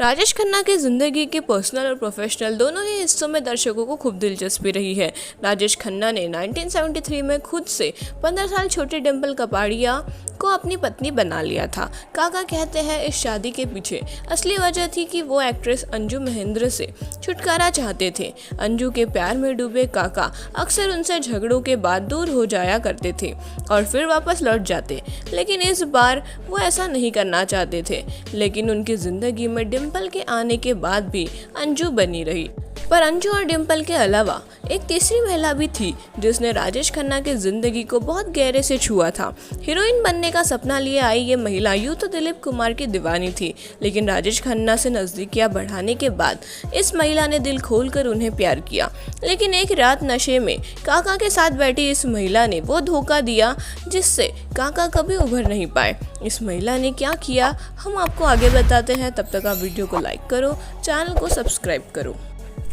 राजेश खन्ना की ज़िंदगी के पर्सनल और प्रोफेशनल दोनों ही हिस्सों में दर्शकों को खूब दिलचस्पी रही है। राजेश खन्ना ने 1973 में खुद से 15 साल छोटी डिम्पल कपाड़िया को अपनी पत्नी बना लिया था। काका कहते हैं इस शादी के पीछे असली वजह थी कि वो एक्ट्रेस अंजू महेंद्र से छुटकारा चाहते थे। अंजू के प्यार में डूबे काका अक्सर उनसे झगड़ों के बाद दूर हो जाया करते थे और फिर वापस लौट जाते, लेकिन इस बार वो ऐसा नहीं करना चाहते थे। लेकिन उनकी ज़िंदगी में डिम्पल के आने के बाद भी अंजू बनी रही। पर अंजू और डिम्पल के अलावा एक तीसरी महिला भी थी जिसने राजेश खन्ना की जिंदगी को बहुत गहरे से छुआ था। हीरोइन बनने का सपना लिए आई ये महिला यूं तो दिलीप कुमार की दीवानी थी, लेकिन राजेश खन्ना से नजदीकियां बढ़ाने के बाद इस महिला ने दिल खोलकर उन्हें प्यार किया। लेकिन एक रात नशे में काका के साथ बैठी इस महिला ने वो धोखा दिया जिससे काका कभी उभर नहीं पाए। इस महिला ने क्या किया हम आपको आगे बताते हैं, तब तक आप वीडियो को लाइक करो, चैनल को सब्सक्राइब करो।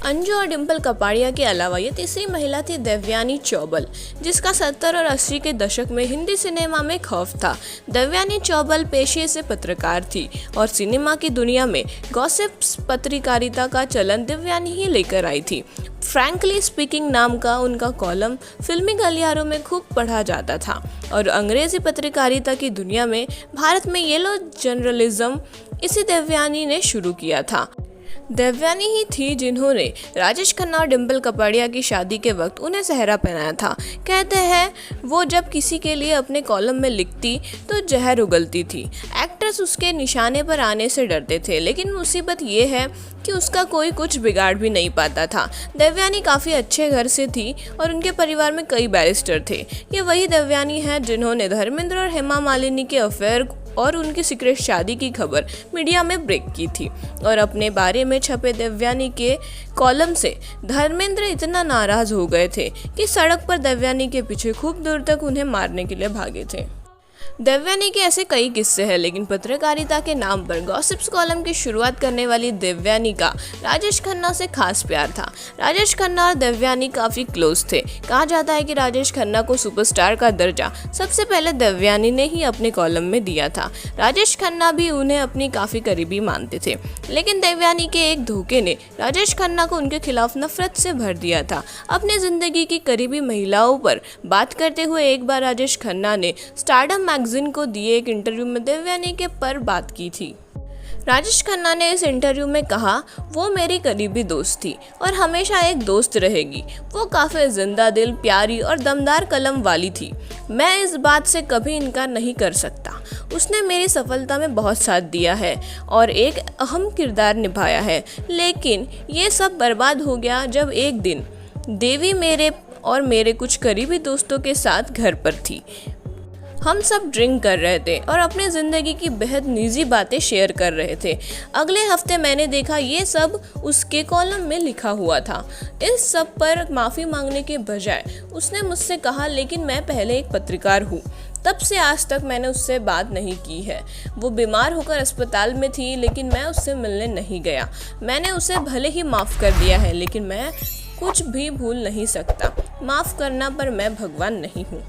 अंजू और डिम्पल कपाड़िया के अलावा ये तीसरी महिला थी देवयानी चौबल, जिसका 70 और 80 के दशक में हिंदी सिनेमा में खौफ था। देवयानी चौबल पेशे से पत्रकार थी और सिनेमा की दुनिया में गॉसिप्स पत्रकारिता का चलन देवयानी ही लेकर आई थी। फ्रैंकली स्पीकिंग नाम का उनका कॉलम फिल्मी गलियारों में खूब पढ़ा जाता था और अंग्रेजी पत्रकारिता की दुनिया में भारत में येलो जर्नलिज्म इसी देवयानी ने शुरू किया था। देवयानी ही थी जिन्होंने राजेश खन्ना और डिम्पल कपाड़िया की शादी के वक्त उन्हें सेहरा पहनाया था। कहते हैं वो जब किसी के लिए अपने कॉलम में लिखती तो जहर उगलती थी। एक्ट्रेस उसके निशाने पर आने से डरते थे, लेकिन मुसीबत ये है कि उसका कोई कुछ बिगाड़ भी नहीं पाता था। देवयानी काफ़ी अच्छे घर से थी और उनके परिवार में कई बैरिस्टर थे। ये वही देवयानी है जिन्होंने धर्मेंद्र और हेमा मालिनी के अफेयर और उनकी सीक्रेट शादी की खबर मीडिया में ब्रेक की थी और अपने बारे में छपे देवयानी के कॉलम से धर्मेंद्र इतना नाराज हो गए थे कि सड़क पर देवयानी के पीछे खूब दूर तक उन्हें मारने के लिए भागे थे। देवयानी के ऐसे कई किस्से हैं, लेकिन पत्रकारिता के नाम पर गॉसिप्स कॉलम की शुरुआत करने वाली देवयानी का राजेश खन्ना से खास प्यार था। राजेश खन्ना और देवयानी काफ़ी क्लोज थे। कहा जाता है कि राजेश खन्ना को सुपरस्टार का दर्जा सबसे पहले देवयानी ने ही अपने कॉलम में दिया था। राजेश खन्ना भी उन्हें अपनी काफ़ी करीबी मानते थे, लेकिन देवयानी के एक धोखे ने राजेश खन्ना को उनके खिलाफ नफरत से भर दिया था। अपनी ज़िंदगी की करीबी महिलाओं पर बात करते हुए एक बार राजेश खन्ना ने स्टारडम मैगजीन को दिए एक इंटरव्यू में देवयानी के पर बात की थी। राजेश खन्ना ने इस इंटरव्यू में कहा, वो मेरी करीबी दोस्त थी और हमेशा एक दोस्त रहेगी। वो काफ़ी जिंदा दिल, प्यारी और दमदार कलम वाली थी। मैं इस बात से कभी इनकार नहीं कर सकता। उसने मेरी सफलता में बहुत साथ दिया है और एक अहम किरदार निभाया है, लेकिन ये सब बर्बाद हो गया जब एक दिन देवी मेरे और मेरे कुछ करीबी दोस्तों के साथ घर पर थी। हम सब ड्रिंक कर रहे थे और अपनी ज़िंदगी की बेहद निजी बातें शेयर कर रहे थे। अगले हफ्ते मैंने देखा ये सब उसके कॉलम में लिखा हुआ था। इस सब पर माफ़ी मांगने के बजाय उसने मुझसे कहा, लेकिन मैं पहले एक पत्रकार हूँ। तब से आज तक मैंने उससे बात नहीं की है। वो बीमार होकर अस्पताल में थी, लेकिन मैं उससे मिलने नहीं गया। मैंने उसे भले ही माफ़ कर दिया है, लेकिन मैं कुछ भी भूल नहीं सकता। माफ़ करना पर मैं भगवान नहीं हूँ।